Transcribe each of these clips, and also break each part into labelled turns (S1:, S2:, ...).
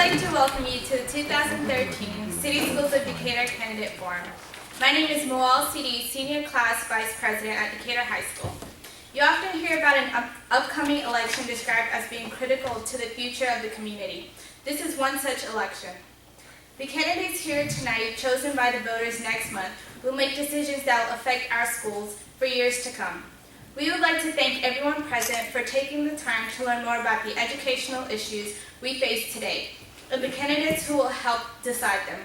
S1: like to welcome you to the 2013 City Schools of Decatur Candidate Forum. My name is Moal CD, Senior Class Vice President at Decatur High School. You often hear about an upcoming election described as being critical to the future of the community. This is one such election. The candidates here tonight, chosen by the voters next month, will make decisions that will affect our schools for years to come. We would like to thank everyone present for taking the time to learn more about the educational issues we face today, and the candidates who will help decide them.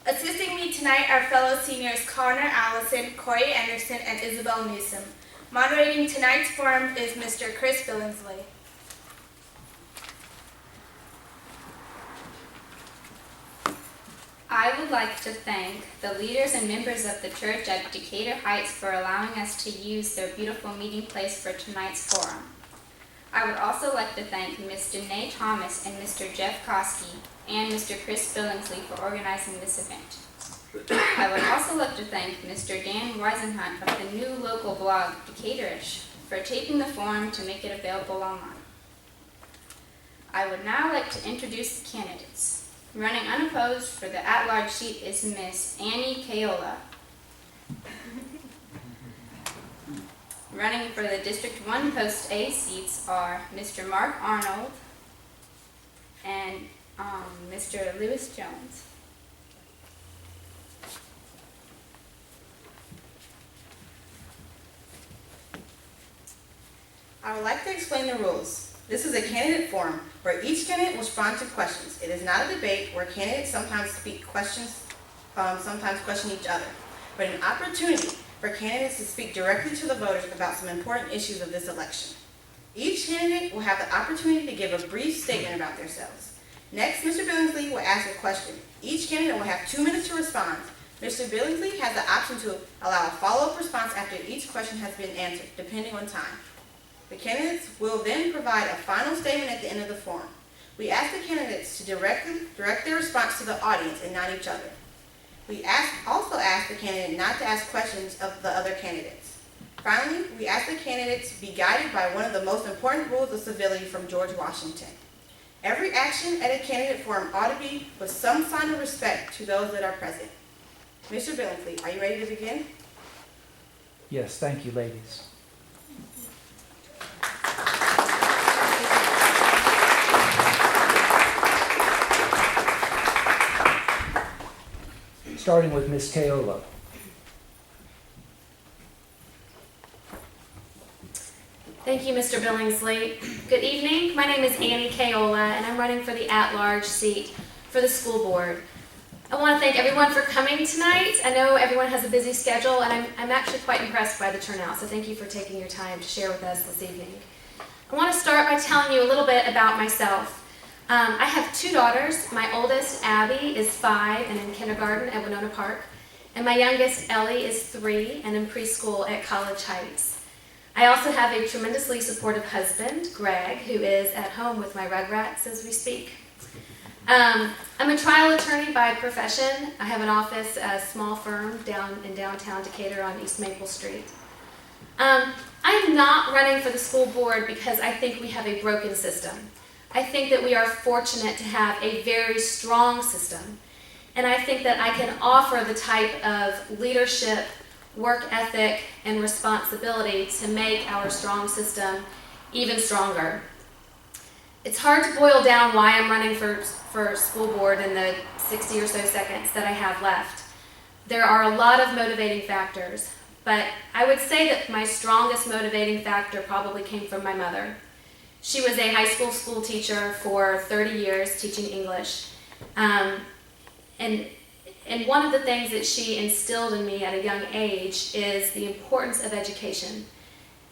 S1: Assisting me tonight are fellow seniors Connor Allison, Corey Anderson, and Isabel Newsom. Moderating tonight's forum is Mr. Chris Billingsley.
S2: I would like to thank the leaders and members of the church at Decatur Heights for allowing us to use their beautiful meeting place for tonight's forum. I would also like to thank Ms. Danae Thomas and Mr. Jeff Koski and Mr. Chris Billingsley for organizing this event. I would also like to thank Mr. Dan Weisenhunt of the new local blog, Decatorish, for taping the forum to make it available online. I would now like to introduce the candidates. Running unopposed for the at-large seat is Miss Annie Kayola. Running for the District 1 Post A seats are Mr. Mark Arnold and Mr. Lewis Jones.
S3: I would like to explain the rules. This is a candidate forum where each candidate will respond to questions. It is not a debate where candidates sometimes question each other, but an opportunity for candidates to speak directly to the voters about some important issues of this election. Each candidate will have the opportunity to give a brief statement about themselves. Next, Mr. Billingsley will ask a question. Each candidate will have 2 minutes to respond. Mr. Billingsley has the option to allow a follow-up response after each question has been answered, depending on time. The candidates will then provide a final statement at the end of the forum. We ask the candidates to direct their response to the audience and not each other. We also ask the candidate not to ask questions of the other candidates. Finally, we ask the candidates to be guided by one of the most important rules of civility from George Washington. Every action at a candidate forum ought to be with some sign of respect to those that are present. Mr. Billingsley, are you ready to begin?
S4: Yes, thank you, ladies. Starting with Ms. Kayola.
S5: Thank you, Mr. Billingsley. Good evening. My name is Annie Kayola, and I'm running for the at-large seat for the school board. I want to thank everyone for coming tonight. I know everyone has a busy schedule, and I'm actually quite impressed by the turnout, so thank you for taking your time to share with us this evening. I want to start by telling you a little bit about myself. I have 2 daughters. My oldest, Abby, is 5 and in kindergarten at Winona Park, and my youngest, Ellie, is 3 and in preschool at College Heights. I also have a tremendously supportive husband, Greg, who is at home with my rugrats as we speak. I'm a trial attorney by profession. I have an office, a small firm down in downtown Decatur on East Maple Street. I am not running for the school board because I think we have a broken system. I think that we are fortunate to have a very strong system, and I think that I can offer the type of leadership, work ethic, and responsibility to make our strong system even stronger. It's hard to boil down why I'm running for school board in the 60 or so seconds that I have left. There are a lot of motivating factors, but I would say that my strongest motivating factor probably came from my mother. She was a high school teacher for 30 years teaching English. And one of the things that she instilled in me at a young age is the importance of education,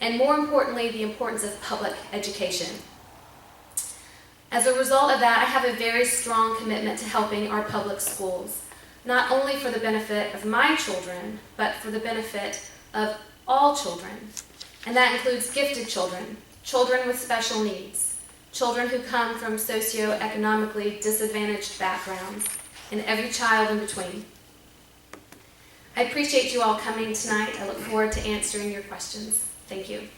S5: and more importantly, the importance of public education. As a result of that, I have a very strong commitment to helping our public schools, not only for the benefit of my children, but for the benefit of all children. And that includes gifted children, children with special needs, children who come from socioeconomically disadvantaged backgrounds, and every child in between. I appreciate you all coming tonight. I look forward to answering your questions. Thank you.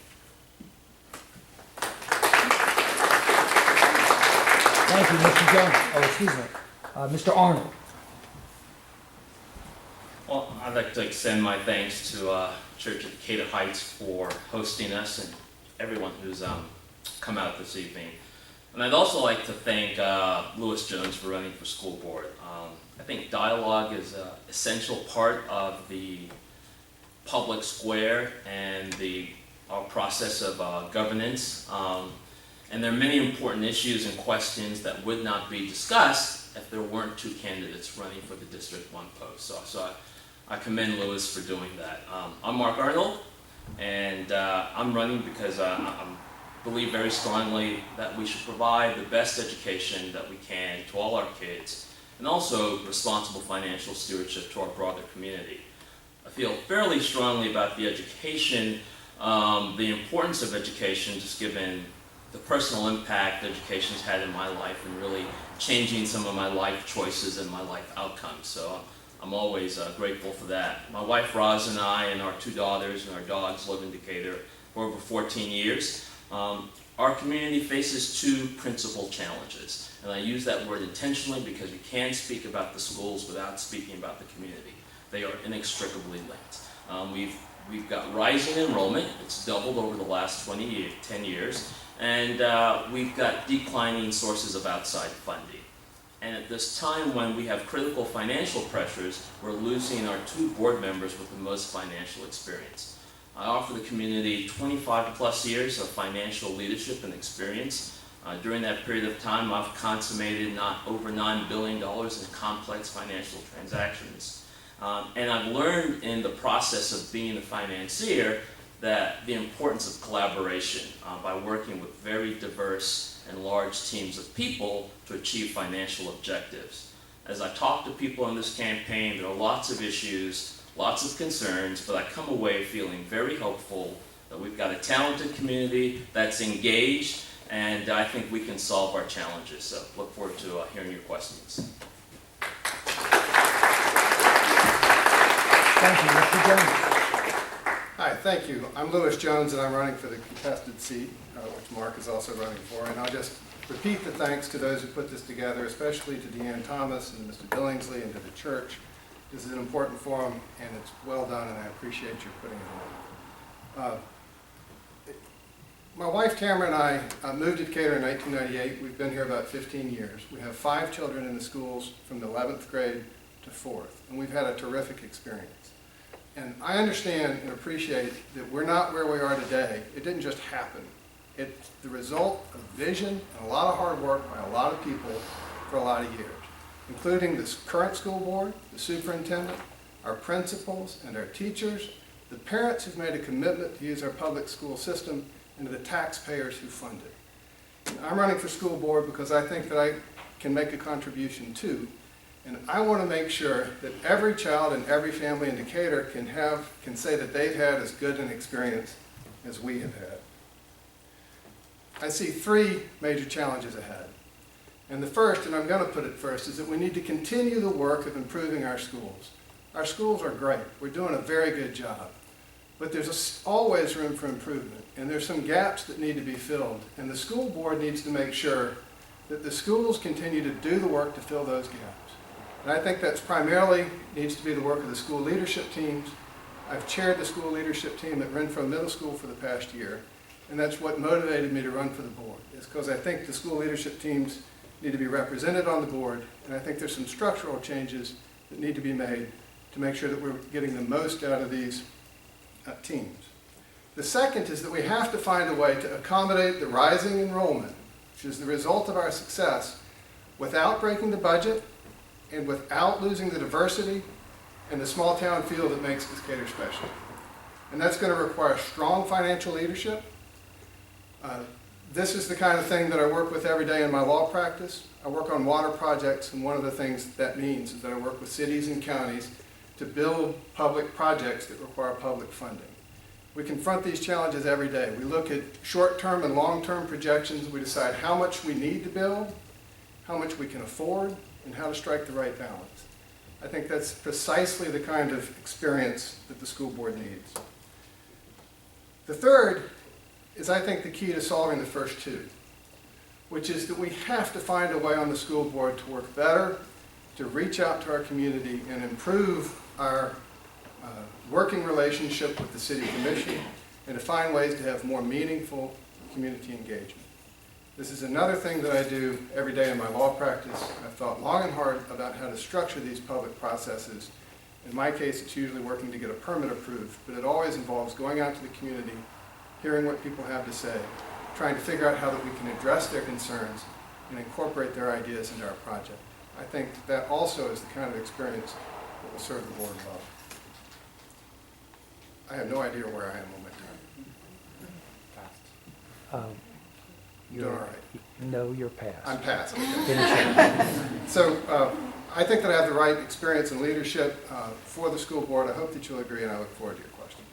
S4: Thank you, Mr. Jones. Oh, excuse me. Mr. Arnold.
S6: Well, I'd like to extend my thanks to Church of Decatur Heights for hosting us and everyone who's come out this evening. And I'd also like to thank Lewis Jones for running for school board. I think dialogue is an essential part of the public square and the process of governance. And there are many important issues and questions that would not be discussed if there weren't two candidates running for the District 1 post. So I commend Lewis for doing that. I'm Mark Arnold, and I'm running because I believe very strongly that we should provide the best education that we can to all our kids, and also responsible financial stewardship to our broader community. I feel fairly strongly about the education, the importance of education, just given the personal impact education's had in my life and really changing some of my life choices and my life outcomes. So I'm always grateful for that. My wife Roz and I and our 2 daughters and our dogs live in Decatur for over 14 years. Our community faces 2 principal challenges, and I use that word intentionally because you can't speak about the schools without speaking about the community. They are inextricably linked. We've got rising enrollment. It's doubled over the last 10 years, and we've got declining sources of outside funding. And at this time when we have critical financial pressures, we're losing our 2 board members with the most financial experience. I offer the community 25 plus years of financial leadership and experience. During that period of time, I've consummated over $9 billion in complex financial transactions. And I've learned in the process of being a financier that the importance of collaboration by working with very diverse and large teams of people to achieve financial objectives. As I talk to people in this campaign, there are lots of issues, lots of concerns, but I come away feeling very hopeful that we've got a talented community that's engaged, and I think we can solve our challenges. So look forward to hearing your questions.
S4: Thank you, Mr. Jones.
S7: Hi, thank you. I'm Lewis Jones, and I'm running for the contested seat, which Mark is also running for. And I'll just repeat the thanks to those who put this together, especially to Deanne Thomas and Mr. Billingsley and to the church. This is an important forum, and it's well done, and I appreciate you putting it on. My wife Tamara and I moved to Decatur in 1998. We've been here about 15 years. We have 5 children in the schools from the 11th grade to 4th, and we've had a terrific experience. And I understand and appreciate that we're not where we are today. It didn't just happen. It's the result of vision and a lot of hard work by a lot of people for a lot of years, including this current school board, the superintendent, our principals and our teachers, the parents who've made a commitment to use our public school system, and to the taxpayers who fund it. I'm running for school board because I think that I can make a contribution too, and I want to make sure that every child and every family in Decatur can say that they've had as good an experience as we have had. I see 3 major challenges ahead. And the first, and I'm going to put it first, is that we need to continue the work of improving our schools. Our schools are great. We're doing a very good job. But there's always room for improvement, and there's some gaps that need to be filled. And the school board needs to make sure that the schools continue to do the work to fill those gaps. And I think that's primarily needs to be the work of the school leadership teams. I've chaired the school leadership team at Renfro Middle School for the past year, and that's what motivated me to run for the board, is because I think the school leadership teams need to be represented on the board, and I think there's some structural changes that need to be made to make sure that we're getting the most out of these teams. The second is that we have to find a way to accommodate the rising enrollment, which is the result of our success, without breaking the budget and without losing the diversity and the small town feel that makes Decatur special. And that's going to require strong financial leadership. This is the kind of thing that I work with every day in my law practice. I work on water projects, and one of the things that means is that I work with cities and counties to build public projects that require public funding. We confront these challenges every day. We look at short-term and long-term projections. We decide how much we need to build, how much we can afford, and how to strike the right balance. I think that's precisely the kind of experience that the school board needs. The third is, I think, the key to solving the first 2. which is that we have to find a way on the school board to work better, to reach out to our community and improve our working relationship with the City Commission, and to find ways to have more meaningful community engagement. This is another thing that I do every day in my law practice. I've thought long and hard about how to structure these public processes. In my case, it's usually working to get a permit approved, but it always involves going out to the community, hearing what people have to say, trying to figure out how that we can address their concerns and incorporate their ideas into our project. I think that also is the kind of experience that will serve the board well. I have no idea where I am on my time. You're all right.
S4: No, you're past.
S7: I'm past. Okay.
S4: Finish it.
S7: So I think that I have the right experience and leadership for the school board. I hope that you'll agree, and I look forward to your questions.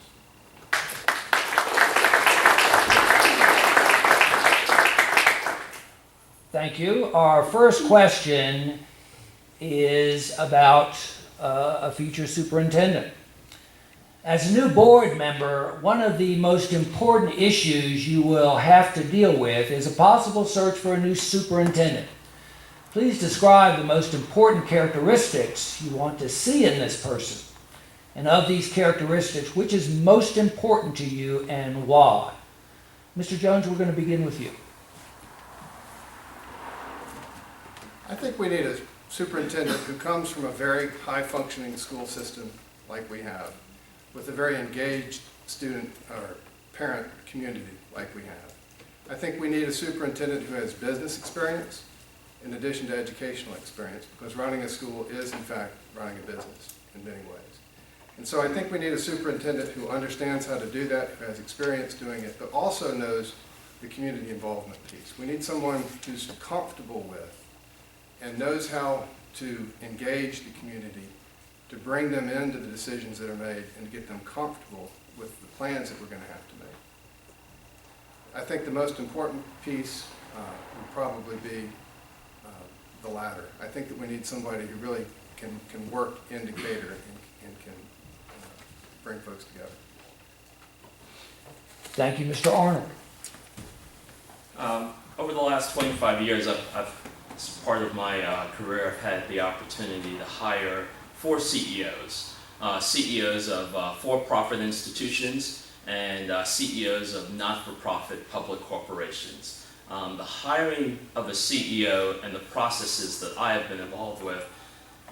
S4: Thank you. Our first question is about a future superintendent. As a new board member, one of the most important issues you will have to deal with is a possible search for a new superintendent. Please describe the most important characteristics you want to see in this person. And of these characteristics, which is most important to you and why? Mr. Jones, we're going to begin with you.
S7: I think we need a superintendent who comes from a very high-functioning school system like we have, with a very engaged student or parent community like we have. I think we need a superintendent who has business experience in addition to educational experience, because running a school is, in fact, running a business in many ways. And so I think we need a superintendent who understands how to do that, who has experience doing it, but also knows the community involvement piece. We need someone who's comfortable with and knows how to engage the community, to bring them into the decisions that are made and to get them comfortable with the plans that we're going to have to make. I think the most important piece would probably be the latter. I think that we need somebody who really can work in Decatur and can bring folks together.
S4: Thank you, Mr. Arnold.
S6: Over the last 25 years, as part of my career, I've had the opportunity to hire 4 CEOs. CEOs of for-profit institutions and CEOs of not-for-profit public corporations. The hiring of a CEO and the processes that I have been involved with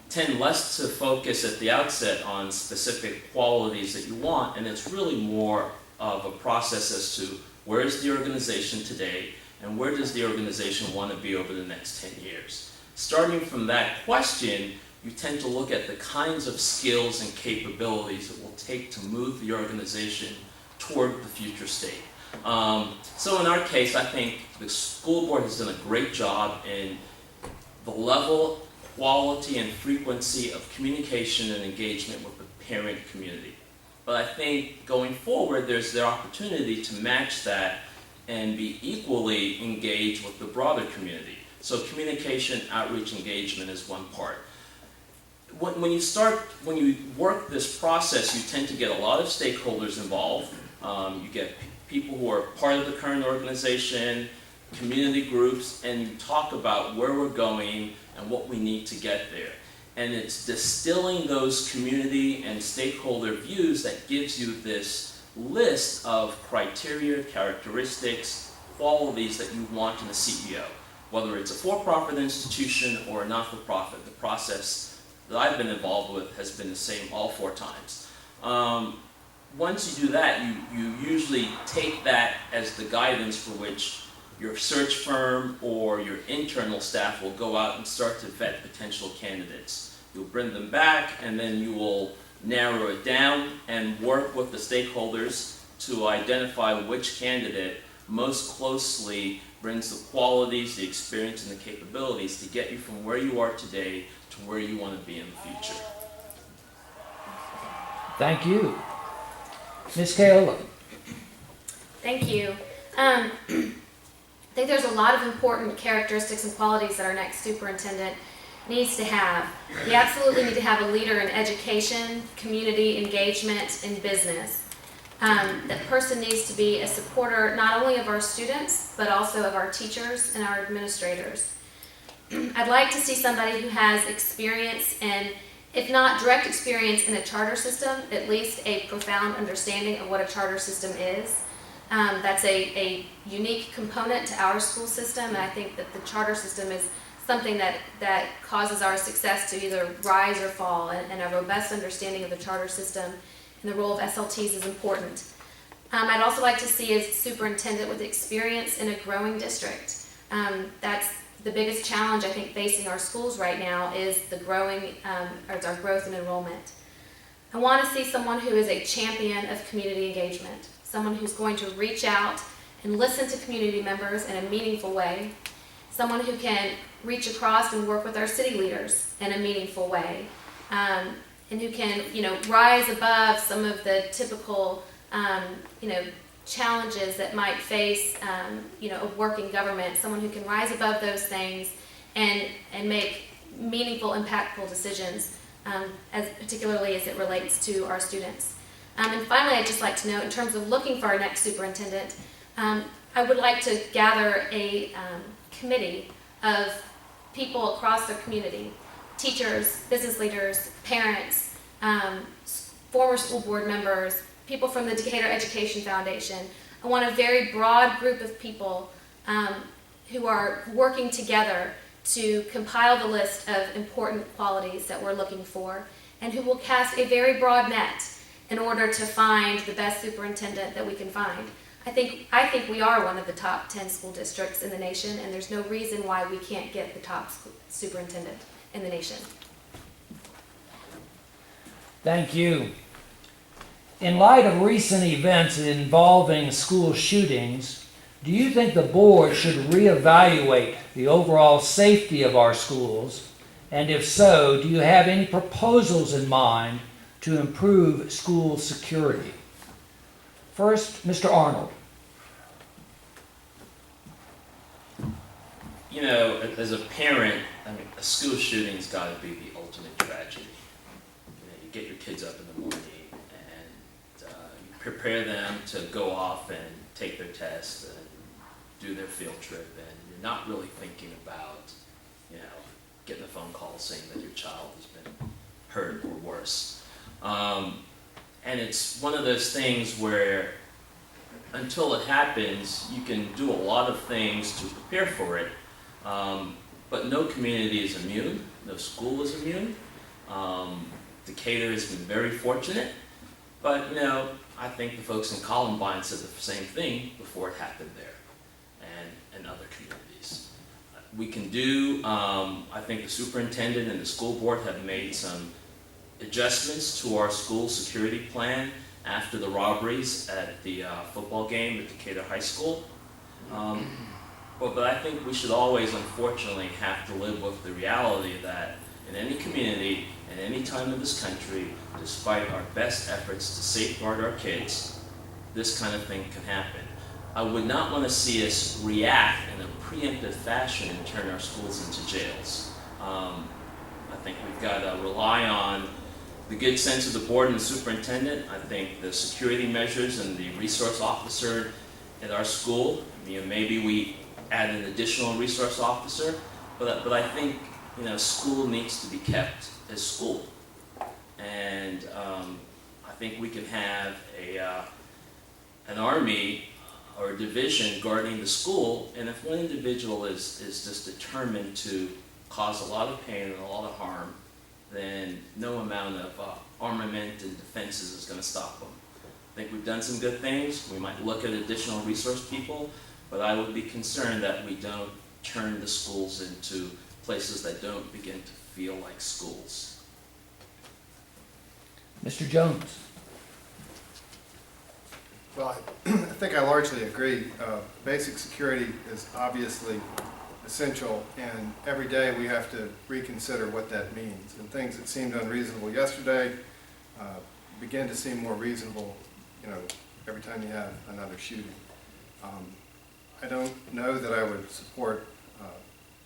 S6: tend less to focus at the outset on specific qualities that you want, and it's really more of a process as to where is the organization today and where does the organization want to be over the next 10 years. Starting from that question, you tend to look at the kinds of skills and capabilities it will take to move the organization toward the future state. So in our case, I think the school board has done a great job in the level, quality, and frequency of communication and engagement with the parent community. But I think going forward, there's the opportunity to match that and be equally engaged with the broader community. So communication, outreach, engagement is one part. When you work this process, you tend to get a lot of stakeholders involved. You get people who are part of the current organization, community groups, and you talk about where we're going and what we need to get there. And it's distilling those community and stakeholder views that gives you this list of criteria, characteristics, qualities that you want in a CEO. Whether it's a for-profit institution or a not-for-profit, the process that I've been involved with has been the same all 4 times. Once you do that, you usually take that as the guidance for which your search firm or your internal staff will go out and start to vet potential candidates. You'll bring them back, and then you will narrow it down and work with the stakeholders to identify which candidate most closely brings the qualities, the experience, and the capabilities to get you from where you are today to where you want to be in the future.
S4: Thank you. Ms. Kaola.
S5: Thank you. I think there's a lot of important characteristics and qualities that our next superintendent needs to have. We absolutely need to have a leader in education, community engagement, and business. That person needs to be a supporter not only of our students, but also of our teachers and our administrators. I'd like to see somebody who has experience in, if not direct experience in a charter system, at least a profound understanding of what a charter system is. That's a unique component to our school system, and I think that the charter system is something that causes our success to either rise or fall, and a robust understanding of the charter system and the role of SLTs is important. I'd also like to see a superintendent with experience in a growing district. That's the biggest challenge I think facing our schools right now is the growing, or it's our growth in enrollment. I want to see someone who is a champion of community engagement, someone who's going to reach out and listen to community members in a meaningful way, someone who can reach across and work with our city leaders in a meaningful way, and who can, rise above some of the typical, challenges that might face, a working government, someone who can rise above those things and make meaningful, impactful decisions, particularly as it relates to our students. And finally, I'd just like to note, in terms of looking for our next superintendent, I would like to gather a committee of people across the community, teachers, business leaders, parents, former school board members, people from the Decatur Education Foundation. I want a very broad group of people who are working together to compile the list of important qualities that we're looking for, and who will cast a very broad net in order to find the best superintendent that we can find. I think we are one of the top 10 school districts in the nation, and there's no reason why we can't get the top superintendent in the nation.
S4: Thank you. In light of recent events involving school shootings, do you think the board should reevaluate the overall safety of our schools? And if so, do you have any proposals in mind to improve school security? First, Mr. Arnold.
S6: As a parent, a school shooting's got to be the ultimate tragedy. You get your kids up in the morning and you prepare them to go off and take their test and do their field trip, and you're not really thinking about, getting a phone call saying that your child has been hurt or worse. And it's one of those things where until it happens, you can do a lot of things to prepare for it, but no community is immune, no school is immune. Decatur has been very fortunate, but I think the folks in Columbine said the same thing before it happened there, and other communities. We can do, I think the superintendent and the school board have made some adjustments to our school security plan after the robberies at the football game at Decatur High School. But I think we should always, unfortunately, have to live with the reality that in any community, at any time in this country, despite our best efforts to safeguard our kids, this kind of thing can happen. I would not want to see us react in a preemptive fashion and turn our schools into jails. I think we've got to rely on the good sense of the board and the superintendent. I think the security measures and the resource officer at our school, maybe we add an additional resource officer, but I think school needs to be kept as school. And I think we can have an army or a division guarding the school, and if one individual is just determined to cause a lot of pain and a lot of harm, then no amount of armament and defenses is going to stop them. I think we've done some good things. We might look at additional resource people, but I would be concerned that we don't turn the schools into places that don't begin to feel like schools.
S4: Mr. Jones.
S7: Well, I think I largely agree. Basic security is obviously essential, and every day we have to reconsider what that means. And things that seemed unreasonable yesterday begin to seem more reasonable, every time you have another shooting. I don't know that I would support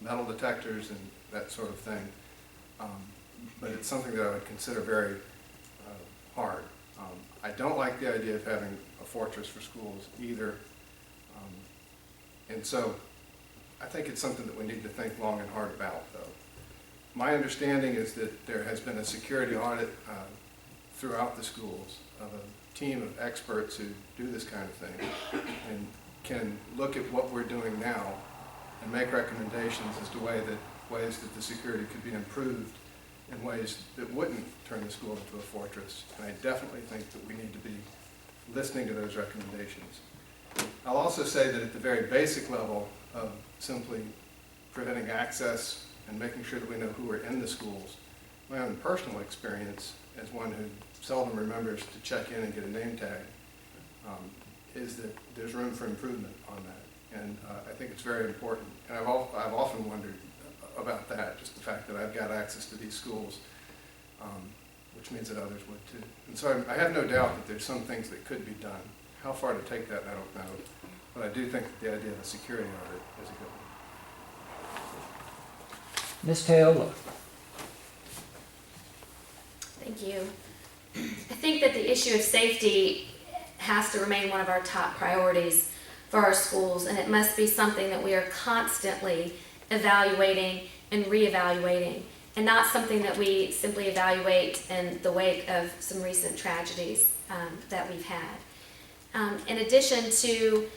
S7: metal detectors and that sort of thing, but it's something that I would consider very hard. I don't like the idea of having a fortress for schools either. And so I think it's something that we need to think long and hard about, though. My understanding is that there has been a security audit throughout the schools of a team of experts who do this kind of thing and can look at what we're doing now and make recommendations as to ways that the security could be improved in ways that wouldn't turn the school into a fortress. And I definitely think that we need to be listening to those recommendations. I'll also say that at the very basic level of simply preventing access and making sure that we know who are in the schools, my own personal experience as one who seldom remembers to check in and get a name tag, is that there's room for improvement on that. And I think it's very important. And I've often wondered about that, just the fact that I've got access to these schools, which means that others would too. And so I have no doubt that there's some things that could be done. How far to take that, I don't know. But I do think that the idea of a security audit is a good one.
S4: Ms. Taylor.
S5: Thank you. I think that the issue of safety has to remain one of our top priorities for our schools, and it must be something that we are constantly evaluating and reevaluating, and not something that we simply evaluate in the wake of some recent tragedies that we've had. In addition to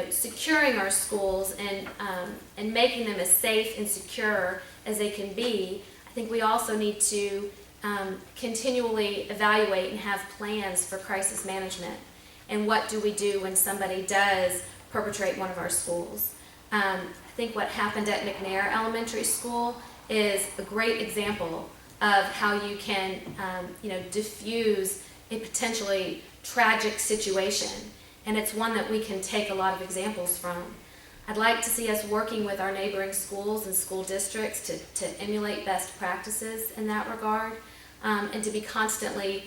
S5: securing our schools and making them as safe and secure as they can be, I think we also need to continually evaluate and have plans for crisis management. And what do we do when somebody does perpetrate one of our schools? I think what happened at McNair Elementary School is a great example of how you can diffuse a potentially tragic situation. And it's one that we can take a lot of examples from. I'd like to see us working with our neighboring schools and school districts to emulate best practices in that regard, and to be constantly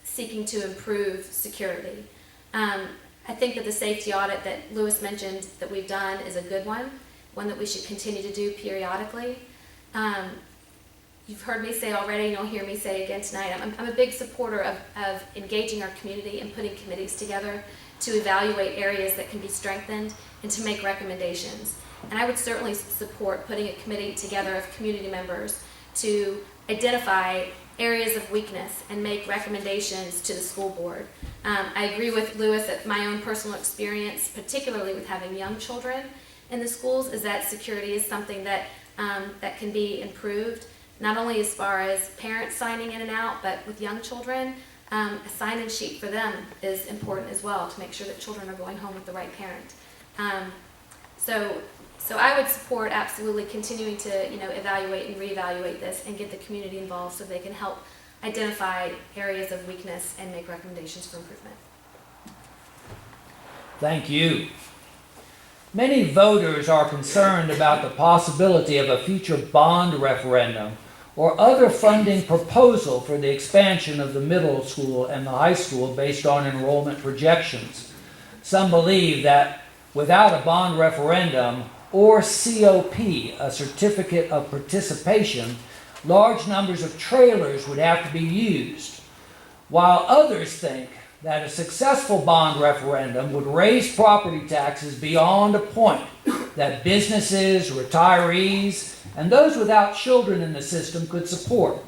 S5: seeking to improve security. I think that the safety audit that Lewis mentioned that we've done is a good one that we should continue to do periodically. You've heard me say already, and you'll hear me say again tonight, I'm a big supporter of engaging our community and putting committees together to evaluate areas that can be strengthened and to make recommendations. And I would certainly support putting a committee together of community members to identify areas of weakness and make recommendations to the school board. I agree with Lewis that my own personal experience, particularly with having young children in the schools, is that security is something that can be improved, not only as far as parents signing in and out, but with young children, a sign-in sheet for them is important as well to make sure that children are going home with the right parent. So I would support absolutely continuing to evaluate and reevaluate this and get the community involved so they can help identify areas of weakness and make recommendations for improvement.
S4: Thank you. Many voters are concerned about the possibility of a future bond referendum or other funding proposal for the expansion of the middle school and the high school based on enrollment projections. Some believe that without a bond referendum or COP, a certificate of participation, large numbers of trailers would have to be used, while others think that a successful bond referendum would raise property taxes beyond a point that businesses, retirees, and those without children in the system could support.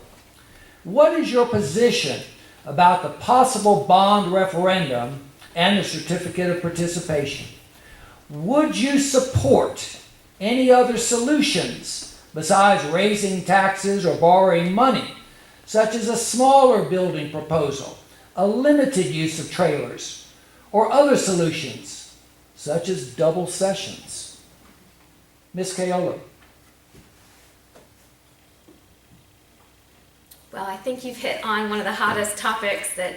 S4: What is your position about the possible bond referendum and the certificate of participation? Would you support any other solutions besides raising taxes or borrowing money, such as a smaller building proposal, a limited use of trailers, or other solutions, such as double sessions? Ms. Kayola.
S5: Well, I think you've hit on one of the hottest topics that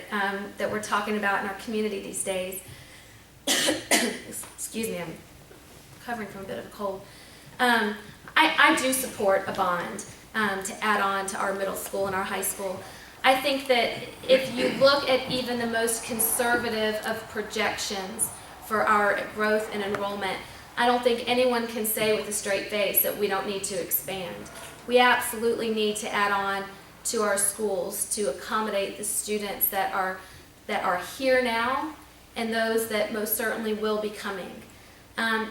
S5: we're talking about in our community these days. Excuse me, I'm recovering from a bit of a cold. I do support a bond to add on to our middle school and our high school. I think that if you look at even the most conservative of projections for our growth and enrollment, I don't think anyone can say with a straight face that we don't need to expand. We absolutely need to add on to our schools to accommodate the students that are here now and those that most certainly will be coming. I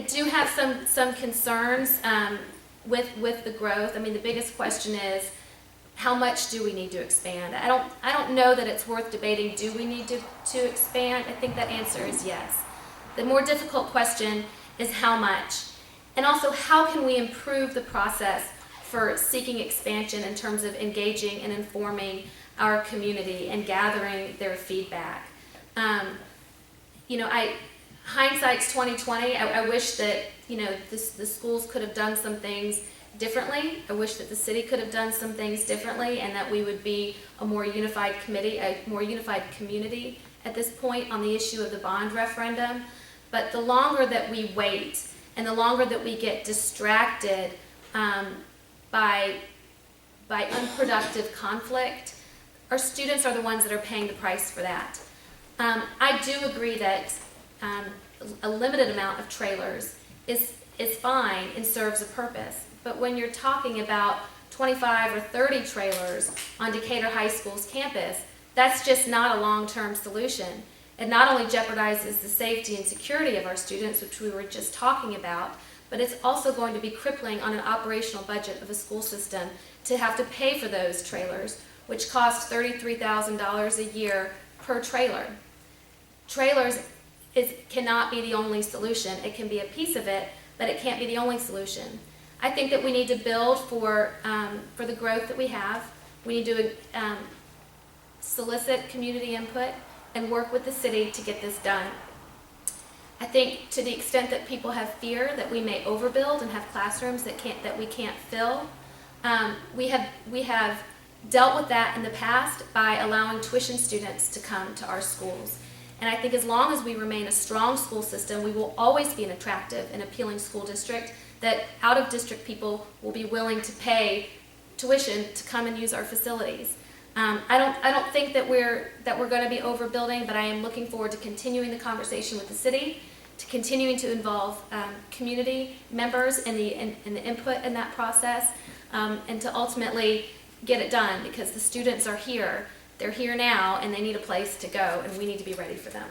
S5: do have some concerns with the growth. I mean, the biggest question is, how much do we need to expand? I don't know that it's worth debating, do we need to expand? I think that answer is yes. The more difficult question is how much? And also, how can we improve the process for seeking expansion in terms of engaging and informing our community and gathering their feedback? Hindsight's 2020. I wish that the schools could have done some things differently. I wish that the city could have done some things differently, and that we would be a more unified committee, a more unified community at this point on the issue of the bond referendum. But the longer that we wait, and the longer that we get distracted by unproductive conflict, our students are the ones that are paying the price for that. I do agree that a limited amount of trailers is fine and serves a purpose. But when you're talking about 25 or 30 trailers on Decatur High School's campus, that's just not a long-term solution. It not only jeopardizes the safety and security of our students, which we were just talking about, but it's also going to be crippling on an operational budget of a school system to have to pay for those trailers, which cost $33,000 a year per trailer. Trailers cannot be the only solution. It can be a piece of it, but it can't be the only solution. I think that we need to build for the growth that we have. We need to solicit community input and work with the city to get this done. I think to the extent that people have fear that we may overbuild and have classrooms that we can't fill, we have dealt with that in the past by allowing tuition students to come to our schools. And I think as long as we remain a strong school system, we will always be an attractive and appealing school district that out-of-district people will be willing to pay tuition to come and use our facilities. I don't think that we're going to be overbuilding, but I am looking forward to continuing the conversation with the city, to continuing to involve community members in the input in that process, and to ultimately get it done, because the students are here. They're here now, and they need a place to go, and we need to be ready for them.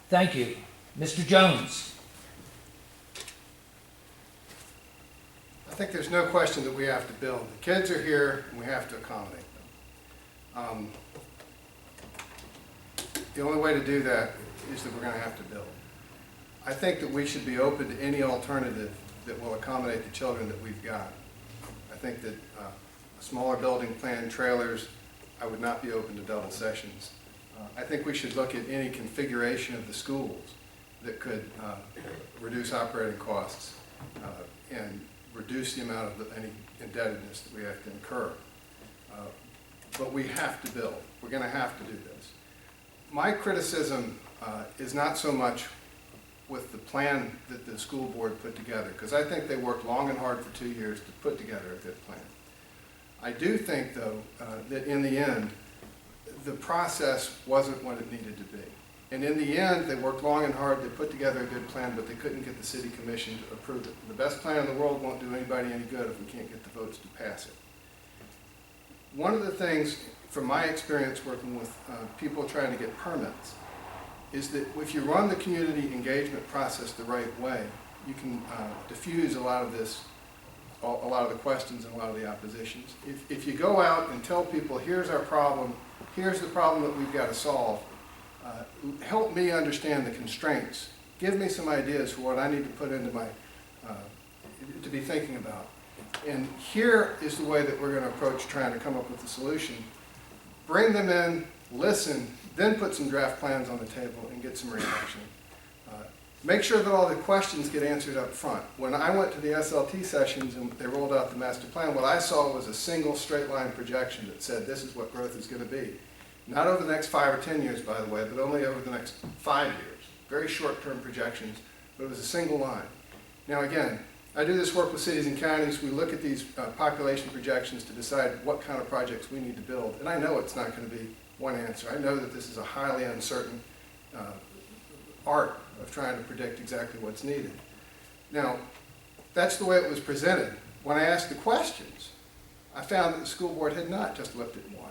S4: Thank you. Mr. Jones.
S7: I think there's no question that we have to build. The kids are here, and we have to accommodate them. The only way to do that is that we're going to have to build. I think that we should be open to any alternative that will accommodate the children that we've got. I think that a smaller building plan, trailers, I would not be open to double sessions. I think we should look at any configuration of the schools that could reduce operating costs and reduce the amount of any indebtedness that we have to incur. But we have to build. We're going to have to do this. My criticism is not so much with the plan that the school board put together, because I think they worked long and hard for 2 years to put together a good plan. I do think, though, that in the end, the process wasn't what it needed to be. And in the end, they worked long and hard, they put together a good plan, but they couldn't get the city commission to approve it. The best plan in the world won't do anybody any good if we can't get the votes to pass it. One of the things, from my experience working with people trying to get permits, is that if you run the community engagement process the right way, you can diffuse a lot of this, a lot of the questions and a lot of the oppositions. If you go out and tell people, here's our problem, here's the problem that we've got to solve, help me understand the constraints, give me some ideas for what I need to put into my, to be thinking about. And here is the way that we're going to approach trying to come up with a solution. Bring them in, listen, then put some draft plans on the table and get some reaction. Make sure that all the questions get answered up front. When I went to the SLT sessions and they rolled out the master plan, what I saw was a single straight line projection that said this is what growth is going to be. Not over the next 5 or 10 years, by the way, but only over the next 5 years. Very short-term projections, but it was a single line. Now again, I do this work with cities and counties. We look at these population projections to decide what kind of projects we need to build. And I know it's not going to be one answer. I know that this is a highly uncertain art of trying to predict exactly what's needed. Now, that's the way it was presented. When I asked the questions, I found that the school board had not just looked at one.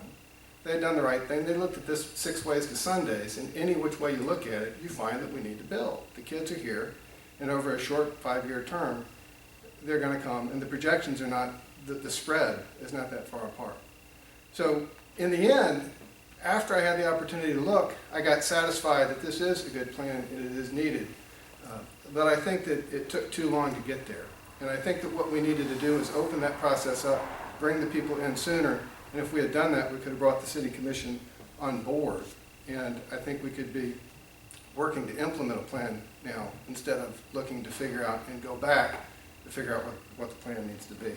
S7: They had done the right thing. They looked at this 6 ways to Sundays, and any which way you look at it, you find that we need to build. The kids are here, and over a short 5-year term, they're going to come, and the projections are not, the spread is not that far apart. So in the end, after I had the opportunity to look, I got satisfied that this is a good plan and it is needed. But I think that it took too long to get there. And I think that what we needed to do is open that process up, bring the people in sooner, and if we had done that, we could have brought the city commission on board. And I think we could be working to implement a plan now instead of looking to figure out and go back to figure out what the plan needs to be.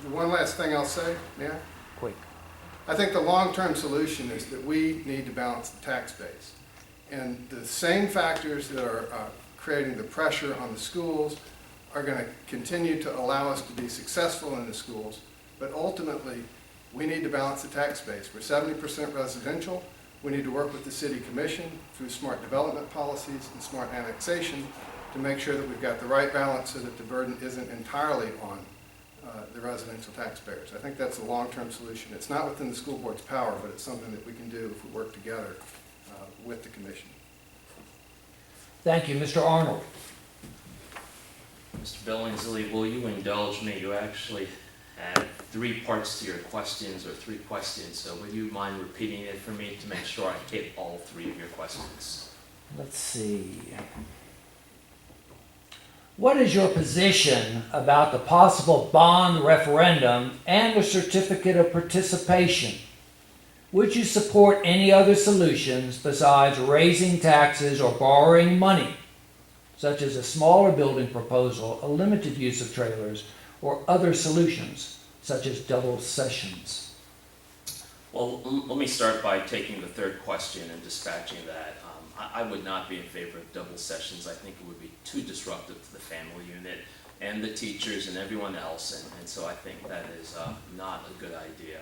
S7: The one last thing I'll say, Mayor?
S4: Quick.
S7: I think the long-term solution is that we need to balance the tax base. And the same factors that are creating the pressure on the schools are going to continue to allow us to be successful in the schools, but ultimately, we need to balance the tax base. We're 70% residential. We need to work with the city commission through smart development policies and smart annexation to make sure that we've got the right balance so that the burden isn't entirely on the residential taxpayers. I think that's a long-term solution. It's not within the school board's power, but it's something that we can do if we work together with the commission.
S4: Thank you. Mr. Arnold.
S6: Mr. Billingsley, will you indulge me? You actually had 3 parts to your questions, or 3 questions, so would you mind repeating it for me to make sure I hit all 3 of your questions?
S4: Let's see. What is your position about the possible bond referendum and the certificate of participation? Would you support any other solutions besides raising taxes or borrowing money, such as a smaller building proposal, a limited use of trailers, or other solutions, such as double sessions?
S6: Well, let me start by taking the 3rd question and dispatching that. I would not be in favor of double sessions. I think it would be too disruptive to the family unit and the teachers and everyone else, and so I think that is not a good idea.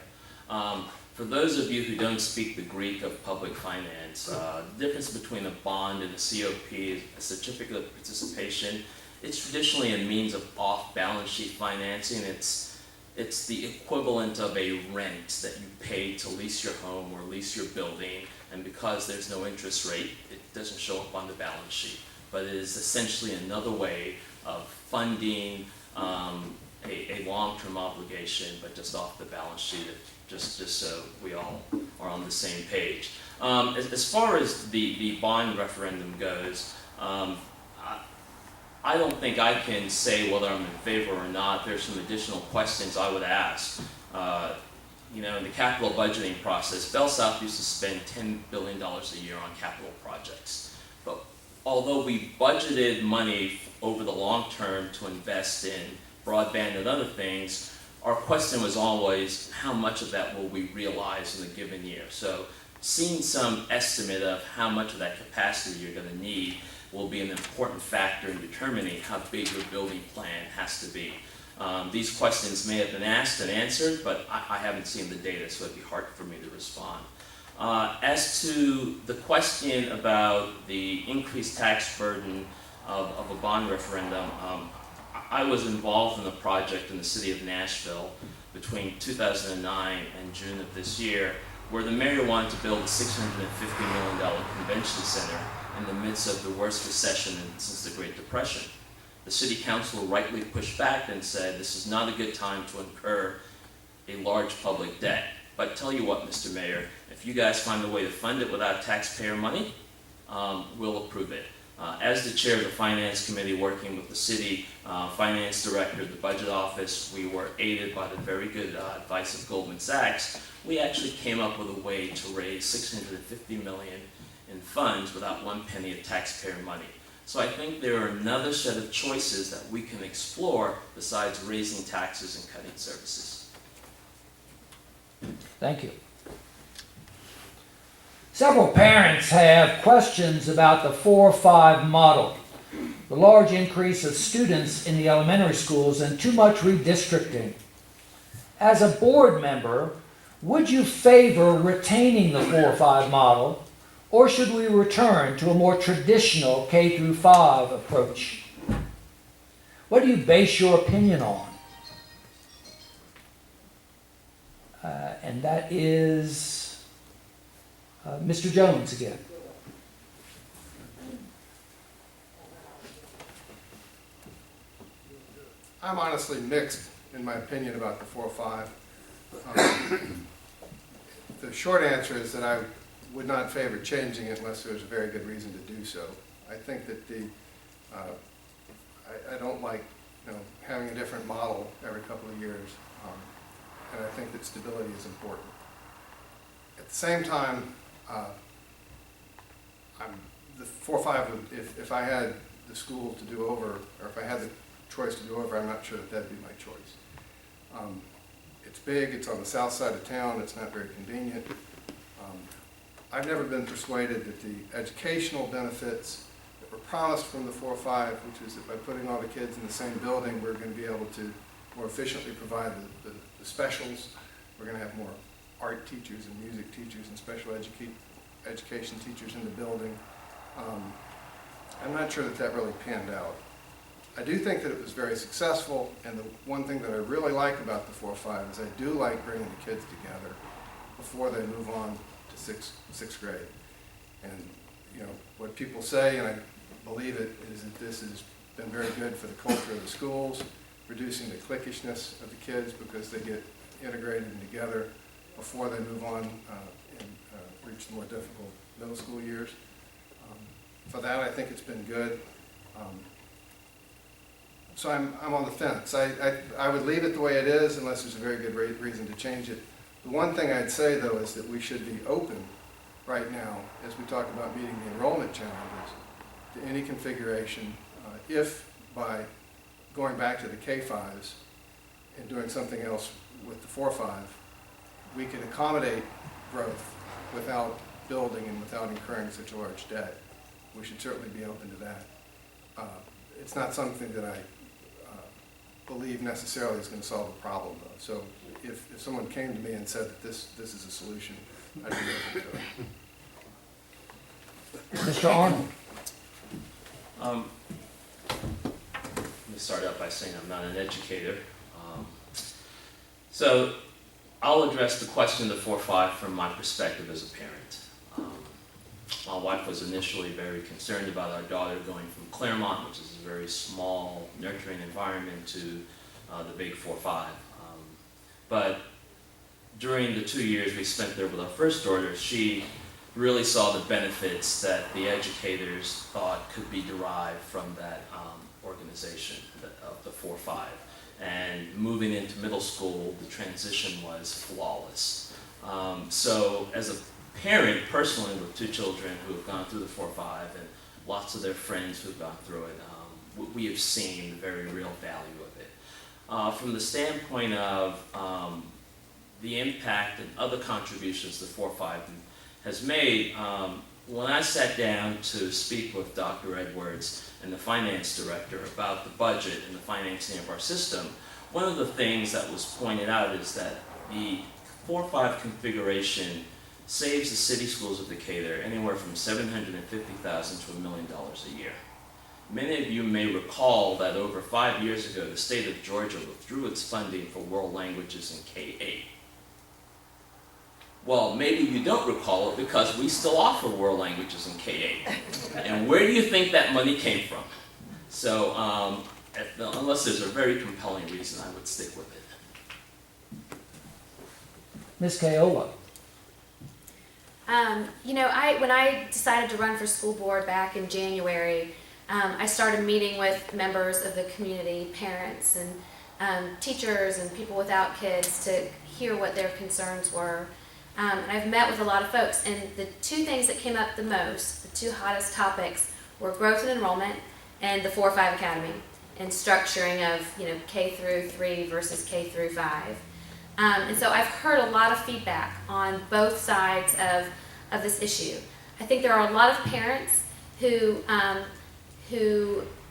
S6: For those of you who don't speak the Greek of public finance, the difference between a bond and a COP is a certificate of participation. It's traditionally a means of off-balance sheet financing. It's the equivalent of a rent that you pay to lease your home or lease your building, and because there's no interest rate, it doesn't show up on the balance sheet. But it is essentially another way of funding a long-term obligation, but just off the balance sheet, just so we all are on the same page. As far as the bond referendum goes, I don't think I can say whether I'm in favor or not. There's some additional questions I would ask. In the capital budgeting process, Bell South used to spend $10 billion a year on capital projects. But although we budgeted money over the long term to invest in broadband and other things, our question was always, how much of that will we realize in a given year? So seeing some estimate of how much of that capacity you're going to need will be an important factor in determining how big your building plan has to be. These questions may have been asked and answered, but I haven't seen the data, so it'd be hard for me to respond. As to the question about the increased tax burden of a bond referendum, I was involved in the project in the city of Nashville between 2009 and June of this year, where the mayor wanted to build a $650 million convention center in the midst of the worst recession since the Great Depression. The city council rightly pushed back and said this is not a good time to incur a large public debt. But tell you what, Mr. Mayor, if you guys find a way to fund it without taxpayer money, we'll approve it. As the chair of the Finance Committee working with the city finance director, the budget office, we were aided by the very good advice of Goldman Sachs. We actually came up with a way to raise $650 million in funds without 1 penny of taxpayer money. So I think there are another set of choices that we can explore besides raising taxes and cutting services.
S4: Thank you. Several parents have questions about the 4-5 model, the large increase of students in the elementary schools, and too much redistricting. As a board member, would you favor retaining the 4-5 model, or should we return to a more traditional K-5 approach? What do you base your opinion on? and that is Mr. Jones again.
S7: I'm honestly mixed in my opinion about the 4-5. The short answer is that I would not favor changing it unless there's a very good reason to do so. I think that I don't like having a different model every couple of years, and I think that stability is important. At the same time, the 4-5 would, if I had the school to do over, or if I had the choice to do over, I'm not sure that that'd be my choice. It's big, it's on the south side of town, it's not very convenient. I've never been persuaded that the educational benefits that were promised from the 4-5, which is that by putting all the kids in the same building, we're going to be able to more efficiently provide the specials. We're going to have more art teachers and music teachers and special education teachers in the building. I'm not sure that that really panned out. I do think that it was very successful, and the one thing that I really like about the 4-5 is I do like bringing the kids together before they move on to sixth grade. And what people say, and I believe it, is that this has been very good for the culture of the schools, reducing the cliquishness of the kids because they get integrated and together before they move on and reach the more difficult middle school years. For that, I think it's been good. So I'm on the fence. I would leave it the way it is unless there's a very good reason to change it. The one thing I'd say, though, is that we should be open right now, as we talk about meeting the enrollment challenges, to any configuration if by going back to the K-5s and doing something else with the 4-5, we can accommodate growth without building and without incurring such a large debt. We should certainly be open to that. It's not something that I believe necessarily is going to solve a problem, though. So if someone came to me and said that this is a solution, I'd be open to it.
S4: Mr. Arnold.
S6: Let me start out by saying I'm not an educator. So I'll address the question of the 4-5 from my perspective as a parent. My wife was initially very concerned about our daughter going from Claremont, which is a very small, nurturing environment, to the big 4-5. But during the 2 years we spent there with our first daughter, she really saw the benefits that the educators thought could be derived from that organization of the 4-5. And moving into middle school, the transition was flawless. So as a parent, personally, with 2 children who have gone through the 4-5 and lots of their friends who've gone through it, we have seen the very real value of it. From the standpoint of the impact and other contributions the 4-5 has made, when I sat down to speak with Dr. Edwards and the finance director about the budget and the financing of our system, one of the things that was pointed out is that the 4-5 configuration saves the city schools of Decatur anywhere from $750,000 to $1 million a year. Many of you may recall that over 5 years ago, the state of Georgia withdrew its funding for world languages in K-8. Well, maybe you don't recall it because we still offer world languages in K-8. And where do you think that money came from? So, unless there's a very compelling reason, I would stick with it.
S4: Ms. Kayola.
S5: When I decided to run for school board back in January, I started meeting with members of the community, parents and teachers and people without kids to hear what their concerns were. And I've met with a lot of folks, and the 2 things that came up the most, the 2 hottest topics, were growth and enrollment and the 4-5 academy and structuring of K through 3 versus K through 5. And so I've heard a lot of feedback on both sides of this issue. I think there are a lot of parents who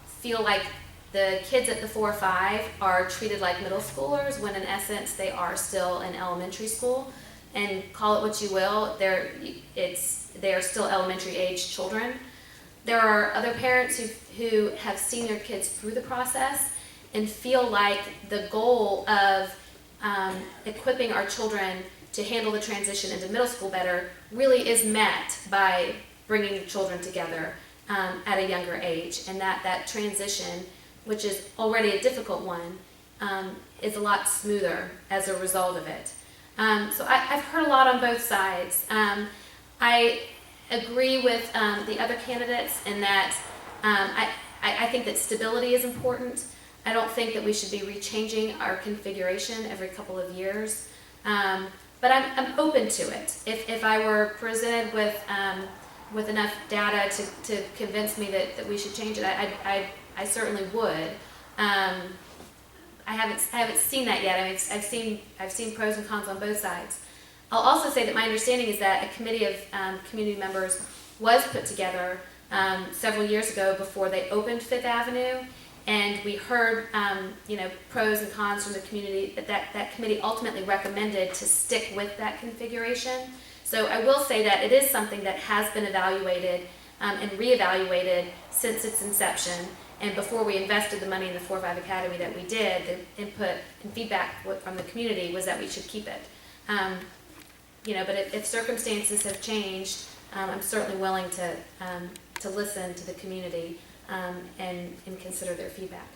S5: feel like the kids at the 4-5 are treated like middle schoolers when in essence they are still in elementary school. And call it what you will, they are still elementary age children. There are other parents who have seen their kids through the process and feel like the goal of equipping our children to handle the transition into middle school better really is met by bringing children together at a younger age, and that transition, which is already a difficult one, is a lot smoother as a result of it. So I've heard a lot on both sides. I agree with the other candidates in that I think that stability is important. I don't think that we should be rechanging our configuration every couple of years. But I'm open to it. If I were presented with enough data to convince me that we should change it, I certainly would. I haven't seen that yet. I mean, I've seen pros and cons on both sides. I'll also say that my understanding is that a committee of community members was put together several years ago before they opened Fifth Avenue, and we heard pros and cons from the community. That committee ultimately recommended to stick with that configuration. So I will say that it is something that has been evaluated and reevaluated since its inception. And before we invested the money in the 4-5 Academy that we did, the input and feedback from the community was that we should keep it. But if circumstances have changed, I'm certainly willing to listen to the community and consider their feedback.